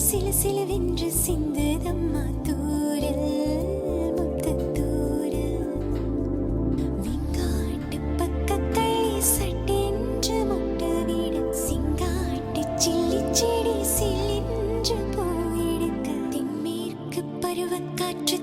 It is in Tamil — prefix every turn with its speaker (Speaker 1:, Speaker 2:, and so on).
Speaker 1: சில சிலவென்று சிந்துதம்மா தூரல் முத்தத்தூரல் விங்காட்டு பக்கத்தள்ளி சட்டென்று முட்ட வீடு சிங்காட்டு சில்லி செடி சில்லென்று போயிடுக்க தென்மேற்கு பருவக்காற்று